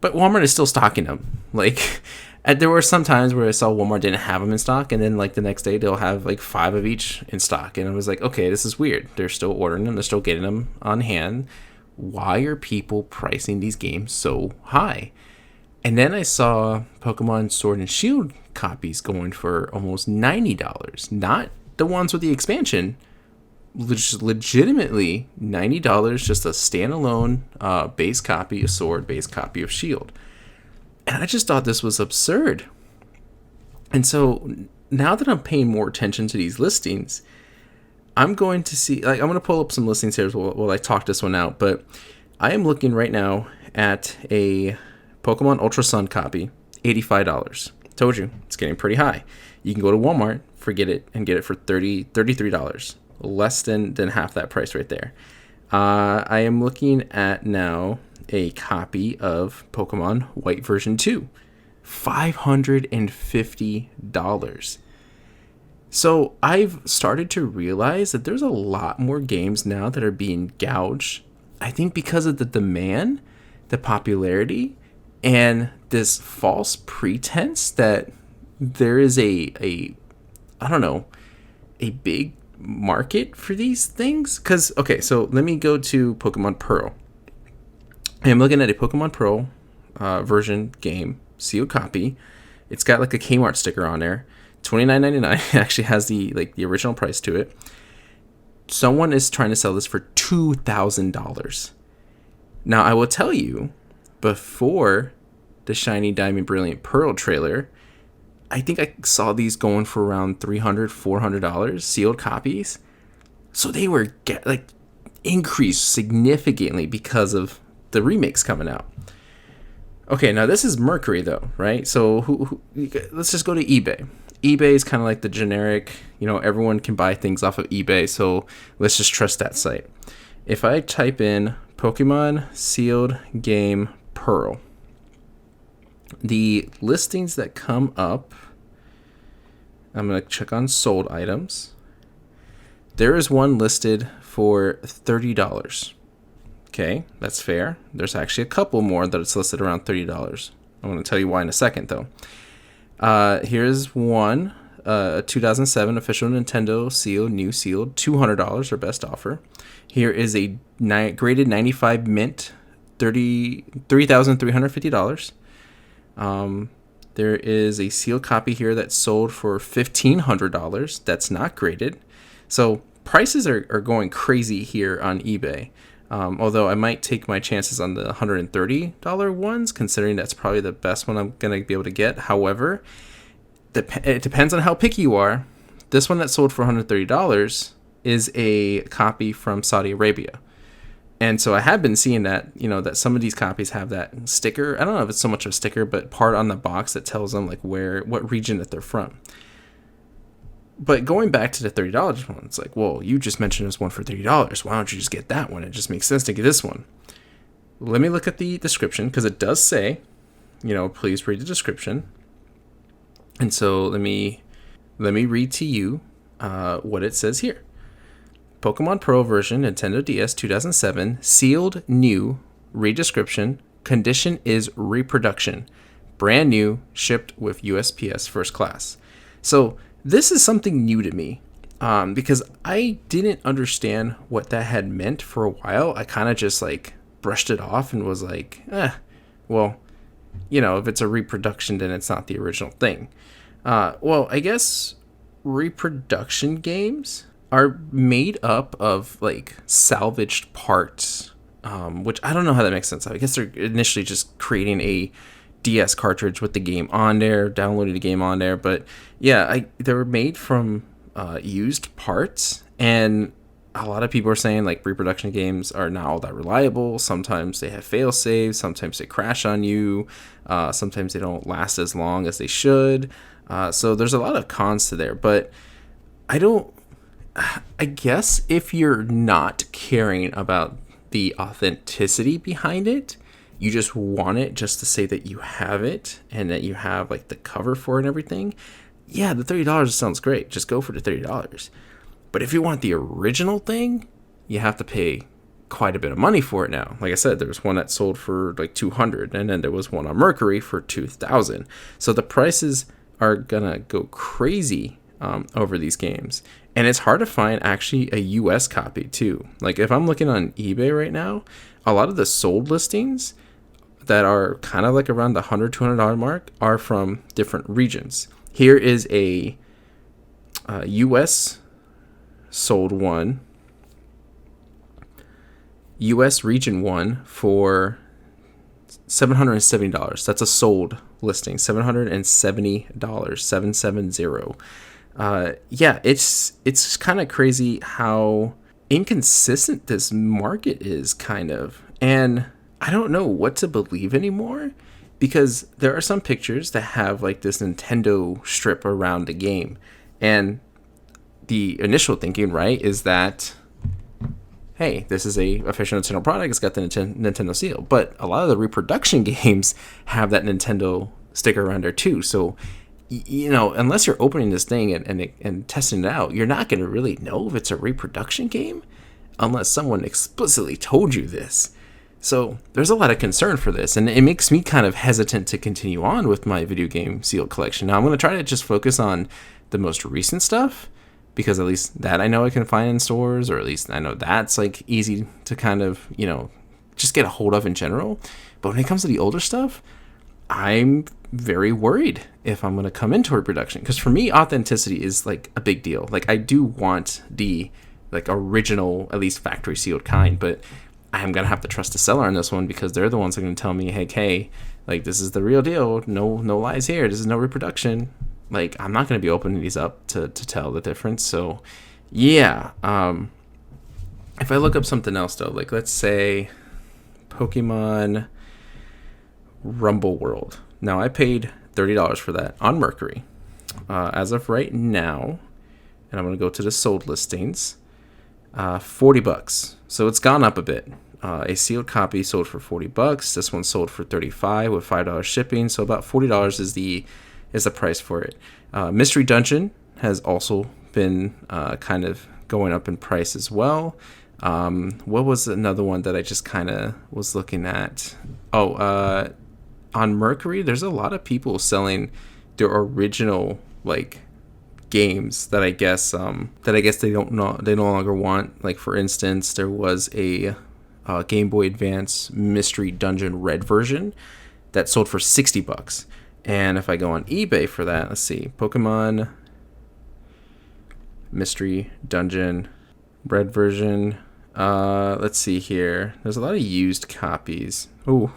But Walmart is still stocking them. Like, there were some times where I saw Walmart didn't have them in stock, and then like the next day they'll have like 5 of each in stock. And I was like, okay, this is weird. They're still ordering them. They're still getting them on hand. Why are people pricing these games so high? And then I saw Pokemon Sword and Shield copies going for almost $90. Not the ones with the expansion. Legitimately $90, just a standalone base copy of Sword, base copy of Shield. And I just thought this was absurd. And so now that I'm paying more attention to these listings, I'm going to see, I'm going to pull up some listings here while I talk this one out. But I am looking right now at a Pokemon Ultra Sun copy, $85. Told you, it's getting pretty high. You can go to Walmart, forget it, and get it for $33. Less than half that price right there. I am looking at now a copy of Pokemon White version 2. $550. So I've started to realize that there's a lot more games now that are being gouged. I think because of the demand, the popularity, and this false pretense that there is a big market for these things. Because, okay, so let me go to Pokemon Pearl. I'm looking at a Pokemon Pearl version game, sealed copy. It's got like a Kmart sticker on there. $29.99. It actually has the original price to it. Someone is trying to sell this for $2,000. Now, I will tell you, before the Shiny Diamond Brilliant Pearl trailer, I think I saw these going for around $300, $400 sealed copies. So they were increased significantly because of the remakes coming out. Okay, now this is Mercury though, right? So let's just go to eBay. eBay is kind of like the generic, everyone can buy things off of eBay, so let's just trust that site. If I type in Pokemon sealed game Pearl, the listings that come up, I'm going to check on sold items. There is one listed for $30. Okay, that's fair. There's actually a couple more that it's listed around $30. I'm going to tell you why in a second, though. Here's one, 2007 official Nintendo sealed, $200, or best offer. Here is a graded 95 mint, $3,350. There is a sealed copy here that's sold for $1,500. That's not graded. So prices are going crazy here on eBay. Although I might take my chances on the $130 ones, considering that's probably the best one I'm going to be able to get. However, it depends on how picky you are. This one that sold for $130 is a copy from Saudi Arabia. And so I have been seeing that, that some of these copies have that sticker. I don't know if it's so much of a sticker, but part on the box that tells them like what region that they're from. But going back to the $30 one, it's like, well, you just mentioned this one for $30. Why don't you just get that one? It just makes sense to get this one. Let me look at the description, because it does say, please read the description. And so let me read to you what it says here. Pokemon Pearl version, Nintendo DS 2007, sealed new, read description, condition is reproduction, brand new, shipped with USPS first class. So this is something new to me, because I didn't understand what that had meant for a while. I kind of just like brushed it off and was like, well, if it's a reproduction, then it's not the original thing. Well, I guess reproduction games are made up of like salvaged parts, which I don't know how that makes sense. I guess they're initially just creating a DS cartridge with the game on there, downloading the game on there. But yeah, they were made from used parts, and a lot of people are saying like reproduction games are not all that reliable. Sometimes they have fail saves, sometimes they crash on you, sometimes they don't last as long as they should. So there's a lot of cons to there, but I guess if you're not caring about the authenticity behind it, you just want it just to say that you have it and that you have like the cover for it and everything, yeah, the $30 sounds great. Just go for the $30. But if you want the original thing, you have to pay quite a bit of money for it now. Like I said, there was one that sold for like $200, and then there was one on Mercury for $2,000. So the prices are gonna go crazy over these games. And it's hard to find actually a US copy too. Like if I'm looking on eBay right now, a lot of the sold listings that are kind of like around the $100, $200 mark are from different regions. Here is a US sold one, US region one for $770. That's a sold listing, $770, $770. Yeah, it's kind of crazy how inconsistent this market is, kind of. And I don't know what to believe anymore, because there are some pictures that have like this Nintendo strip around the game. And the initial thinking, right, is that, hey, this is a official Nintendo product. It's got the Nintendo seal. But a lot of the reproduction games have that Nintendo sticker around there too. So, unless you're opening this thing and testing it out, you're not going to really know if it's a reproduction game unless someone explicitly told you this. So there's a lot of concern for this, and it makes me kind of hesitant to continue on with my video game sealed collection. Now I'm going to try to just focus on the most recent stuff, because at least that I know I can find in stores, or at least I know that's like easy to kind of, just get a hold of in general. But when it comes to the older stuff, I'm very worried if I'm going to come into reproduction, because for me, authenticity is like a big deal. Like I do want the like original, at least factory sealed kind, but I'm going to have to trust the seller on this one, because they're the ones that are going to tell me, hey, like this is the real deal. No lies here. This is no reproduction. Like I'm not going to be opening these up to tell the difference. So yeah. If I look up something else though, like let's say Pokemon Rumble World. Now, I paid $30 for that on Mercury. As of right now, and I'm going to go to the sold listings, $40. So it's gone up a bit. A sealed copy sold for $40. This one sold for $35 with $5 shipping. So about $40 is the price for it. Mystery Dungeon has also been kind of going up in price as well. What was another one that I just kind of was looking at? On Mercury, there's a lot of people selling their original like games that I guess they no longer want. Like, for instance, there was a Game Boy Advance Mystery Dungeon Red version that sold for $60. And if I go on eBay for that, let's see, Pokemon Mystery Dungeon Red version. Let's see here. There's a lot of used copies. Oh,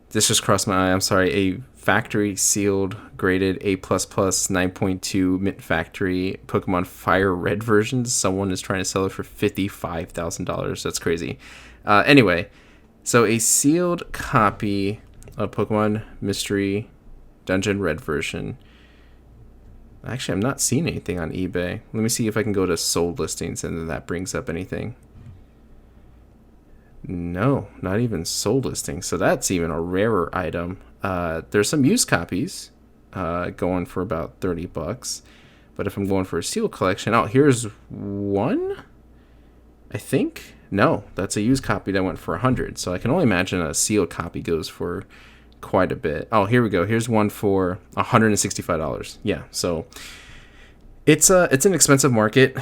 this just crossed my eye. I'm sorry. A factory sealed graded A++ 9.2 mint factory Pokemon Fire Red version. Someone is trying to sell it for $55,000. That's crazy. Anyway, so a sealed copy of Pokemon Mystery Dungeon Red version. Actually, I'm not seeing anything on eBay. Let me see if I can go to sold listings and then that brings up anything. No, not even sold listings. So that's even a rarer item. There's some used copies going for about $30. But if I'm going for a sealed collection, here's one, I think. No, that's a used copy that went for $100. So I can only imagine a sealed copy goes for quite a bit. Oh, here we go. Here's one for $165. Yeah, so it's an expensive market.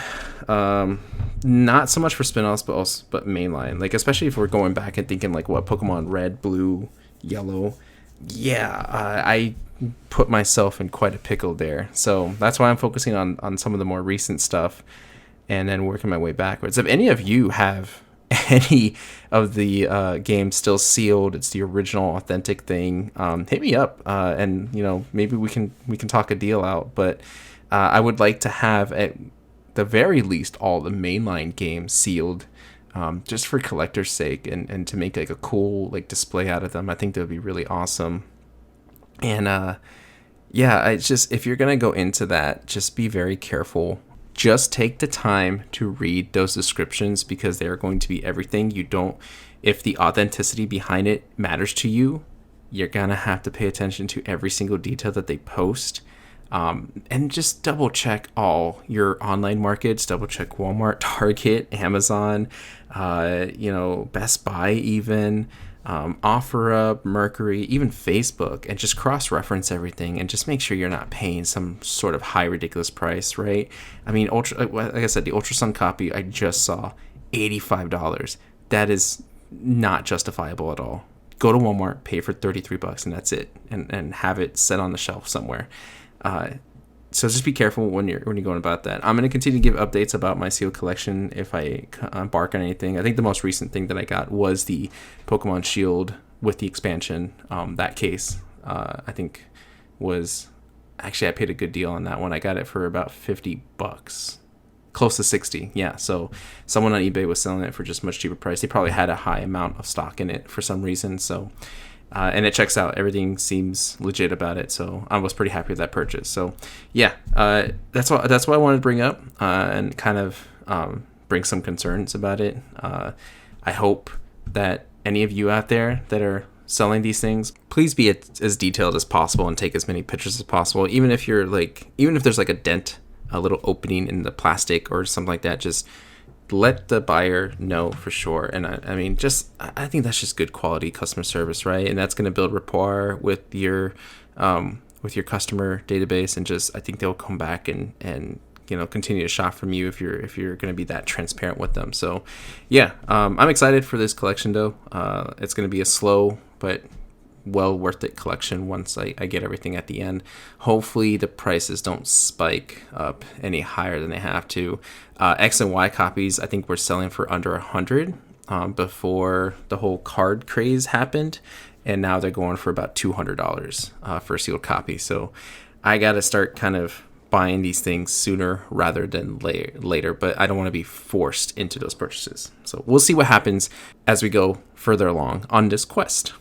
Not so much for spin-offs, but mainline. Like, especially if we're going back and thinking like what Pokemon Red, Blue, Yellow. Yeah, I put myself in quite a pickle there. So that's why I'm focusing on some of the more recent stuff and then working my way backwards. If any of you have any of the games still sealed, it's the original authentic thing, hit me up, and maybe we can talk a deal out. But I would like to have at the very least all the mainline games sealed, just for collector's sake, and to make like a cool like display out of them. I think that would be really awesome. And if you're gonna go into that, just be very careful. Just take the time to read those descriptions, because they are going to be everything. If the authenticity behind it matters to you, you're gonna have to pay attention to every single detail that they post. And just double check all your online markets. Double check Walmart, Target, Amazon, Best Buy, even OfferUp, Mercury, even Facebook, and just cross-reference everything and just make sure you're not paying some sort of high ridiculous price, right? I mean, like I said, the Ultra Sun copy I just saw, $85. That is not justifiable at all. Go to Walmart, pay for $33, and that's it, and have it set on the shelf somewhere. So just be careful when you're going about that. I'm going to continue to give updates about my sealed collection if I embark on anything. I think the most recent thing that I got was the Pokemon Shield with the expansion. That case, I think was actually, I paid a good deal on that one. I got it for about $50, close to 60. Yeah. So someone on eBay was selling it for just much cheaper price. They probably had a high amount of stock in it for some reason. So. And it checks out. Everything seems legit about it, so I was pretty happy with that purchase. So, yeah, that's what I wanted to bring up and kind of bring some concerns about it. I hope that any of you out there that are selling these things, please be as detailed as possible and take as many pictures as possible. Even if there's like a dent, a little opening in the plastic or something like that, just let the buyer know for sure. And I mean, I think that's just good quality customer service, right? And that's going to build rapport with your customer database, and just I think they'll come back and continue to shop from you if you're going to be that transparent with them. So yeah, I'm excited for this collection though. It's going to be a slow but well worth it collection once I get everything at the end. Hopefully the prices don't spike up any higher than they have to. X and Y copies I think were selling for under $100 before the whole card craze happened, and now they're going for about $200 for a sealed copy. So I got to start kind of buying these things sooner rather than later, but I don't want to be forced into those purchases. So we'll see what happens as we go further along on this quest.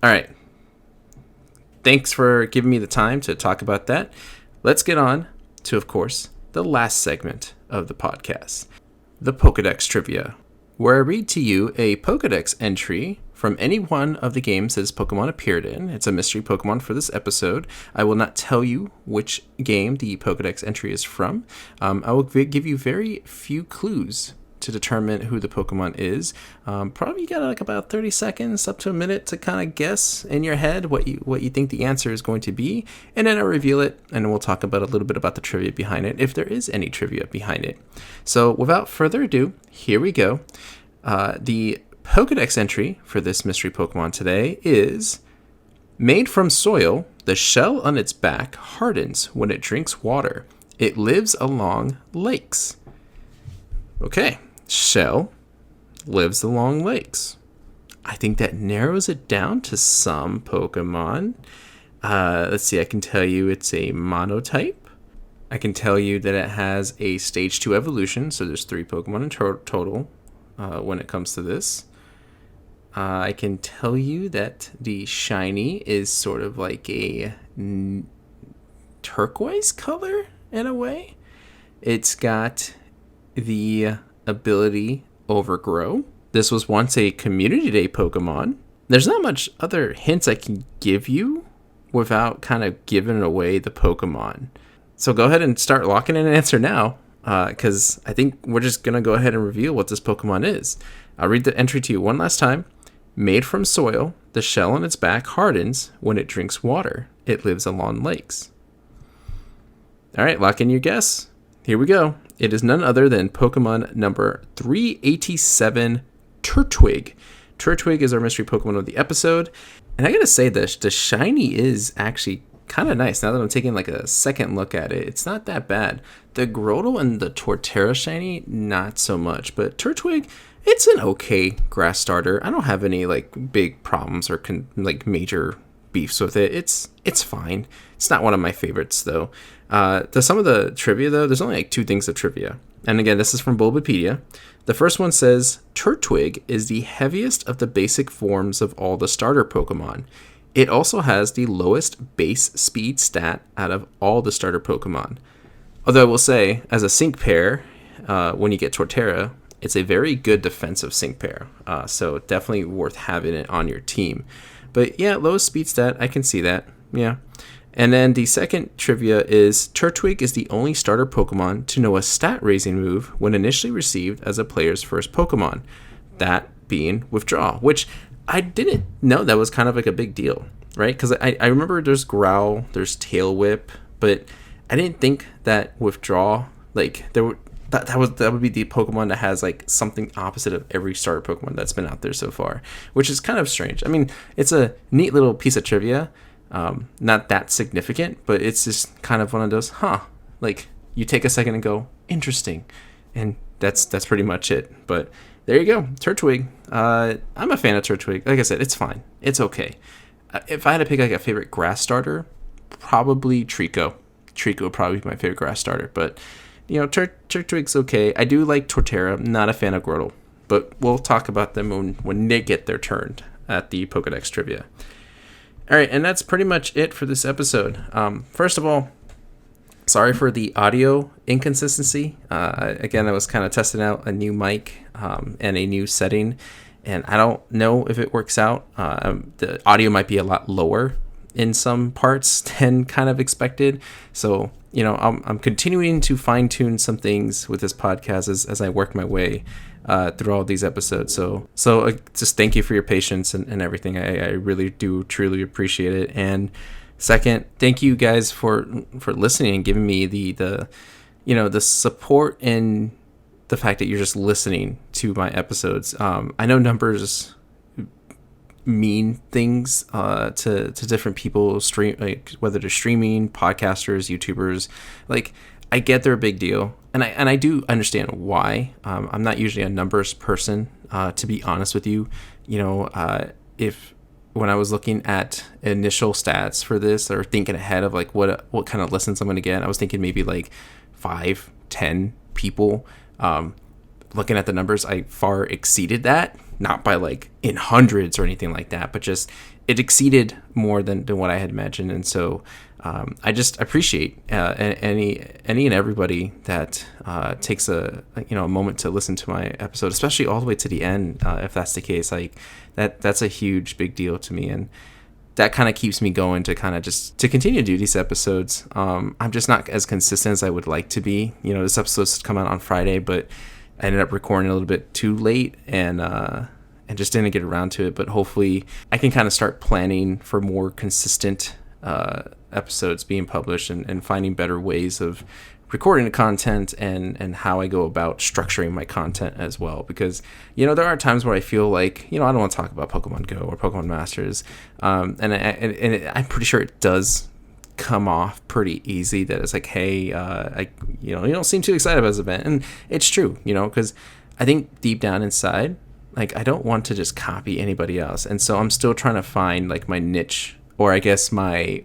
All right. thanks for giving me the time to talk about that. Let's get on to, of course, the last segment of the podcast, the Pokedex Trivia, where I read to you a Pokedex entry from any one of the games that this Pokemon appeared in. It's a mystery Pokemon for this episode. I will not tell you which game the Pokedex entry is from. I will give you very few clues to determine who the Pokemon is. Probably got like about 30 seconds up to a minute to kind of guess in your head what you think the answer is going to be, and then I'll reveal it, and we'll talk about a little bit about the trivia behind it, if there is any trivia behind it. So without further ado, here we go. The Pokedex entry for this mystery Pokemon today is: made from soil, the shell on its back hardens when it drinks water. It lives along lakes. Okay, shell lives along lakes. I think that narrows it down to some Pokemon. Let's see, I can tell you it's a monotype. I can tell you that it has a stage 2 evolution, so there's 3 Pokemon in total when it comes to this. I can tell you that the shiny is sort of like a turquoise color in a way. It's got the ability Overgrow. This was once a Community Day Pokemon. There's not much other hints I can give you without kind of giving away the Pokemon. So go ahead and start locking in an answer now, because I think we're just going to go ahead and reveal what this Pokemon is. I'll read the entry to you one last time. Made from soil, the shell on its back hardens when it drinks water. It lives along lakes. All right, lock in your guess. Here we go. It is none other than Pokemon number 387, Turtwig. Turtwig is our mystery Pokemon of the episode. And I gotta say, the shiny is actually kind of nice. Now that I'm taking like a second look at it, it's not that bad. The Grotle and the Torterra shiny, not so much. But Turtwig, it's an okay grass starter. I don't have any like big problems or like major beefs with it. It's fine. It's not one of my favorites though. To some of the trivia though, there's only like 2 things of trivia. And again, this is from Bulbapedia. The first one says, Turtwig is the heaviest of the basic forms of all the starter Pokemon. It also has the lowest base speed stat out of all the starter Pokemon. Although I will say, as a sync pair, when you get Torterra, it's a very good defensive sync pair. So definitely worth having it on your team. But yeah, lowest speed stat, I can see that. Yeah. And then the second trivia is Turtwig is the only starter Pokemon to know a stat raising move when initially received as a player's first Pokemon. That being Withdraw, which I didn't know that was kind of like a big deal, right? Because I remember there's Growl, there's Tail Whip, but I didn't think that Withdraw, like that would be the Pokemon that has like something opposite of every starter Pokemon that's been out there so far, which is kind of strange. I mean, it's a neat little piece of trivia. Not that significant, but it's just kind of one of those, like you take a second and go, interesting. And that's pretty much it. But there you go. Turtwig. I'm a fan of Turtwig. Like I said, it's fine. It's okay. If I had to pick like a favorite grass starter, probably Trico. Trico would probably be my favorite grass starter, but you know, Turtwig's okay. I do like Torterra. I'm not a fan of Grotle, but we'll talk about them when they get their turn at the Pokedex Trivia. All right, and that's pretty much it for this episode. First of all, sorry for the audio inconsistency. Again, I was kind of testing out a new mic and a new setting, and I don't know if it works out. The audio might be a lot lower in some parts than kind of expected. So, you know, I'm continuing to fine tune some things with this podcast as I work my way through all these episodes. So just thank you for your patience and everything. I really do truly appreciate it. And second, thank you guys for listening and giving me the support and the fact that you're just listening to my episodes. I know numbers mean things to different people, like whether they're streaming, podcasters, YouTubers. Like, I get they're a big deal, and I do understand why. I'm not usually a numbers person, to be honest with you. You know, if when I was looking at initial stats for this, or thinking ahead of like what kind of listens I'm going to get, I was thinking maybe like 5-10 people. looking at the numbers, I far exceeded that, not by like in hundreds or anything like that, but just it exceeded more than what I had imagined. And so I just appreciate any and everybody that takes a moment to listen to my episode, especially all the way to the end. If that's the case, like that's a huge big deal to me, and that kind of keeps me going to kind of just to continue to do these episodes. I'm just not as consistent as I would like to be. This episode's come out on Friday, but I ended up recording a little bit too late and just didn't get around to it. But hopefully I can kind of start planning for more consistent episodes being published and finding better ways of recording the content and how I go about structuring my content as well. Because, there are times where I feel like, I don't want to talk about Pokemon Go or Pokemon Masters. I'm pretty sure it does come off pretty easy that it's like, hey, you don't seem too excited about this event. And it's true, because I think deep down inside, like, I don't want to just copy anybody else. And so I'm still trying to find like my niche, or I guess my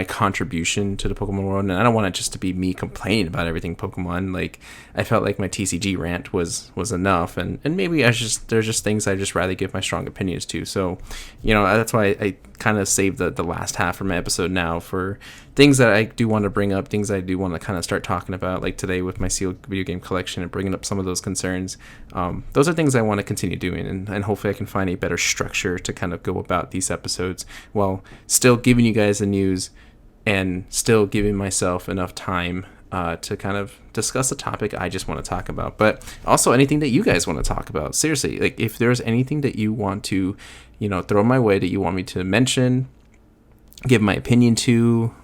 contribution to the Pokemon world. And I don't want it just to be me complaining about everything Pokemon. Like, I felt like my TCG rant was enough, and maybe there's just things I just rather give my strong opinions to. So, that's why I kind of saved the last half of my episode now for things that I do want to bring up, things I do want to kind of start talking about, like today with my sealed video game collection and bringing up some of those concerns. Those are things I want to continue doing, and hopefully I can find a better structure to kind of go about these episodes while still giving you guys the news and still giving myself enough time to kind of discuss a topic I just want to talk about, but also anything that you guys want to talk about. Seriously, like if there's anything that you want to, throw my way, that you want me to mention, give my opinion to,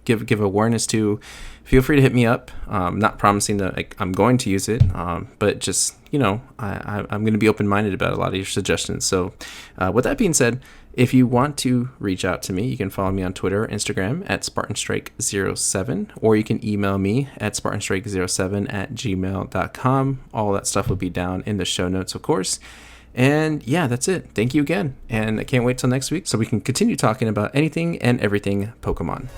give awareness to, feel free to hit me up. Not promising that I'm going to use it, but just, I'm going to be open-minded about a lot of your suggestions. So with that being said, if you want to reach out to me, you can follow me on Twitter or Instagram at SpartanStrike07, or you can email me at SpartanStrike07@gmail.com. All that stuff will be down in the show notes, of course. And yeah, that's it. Thank you again. And I can't wait till next week so we can continue talking about anything and everything Pokemon.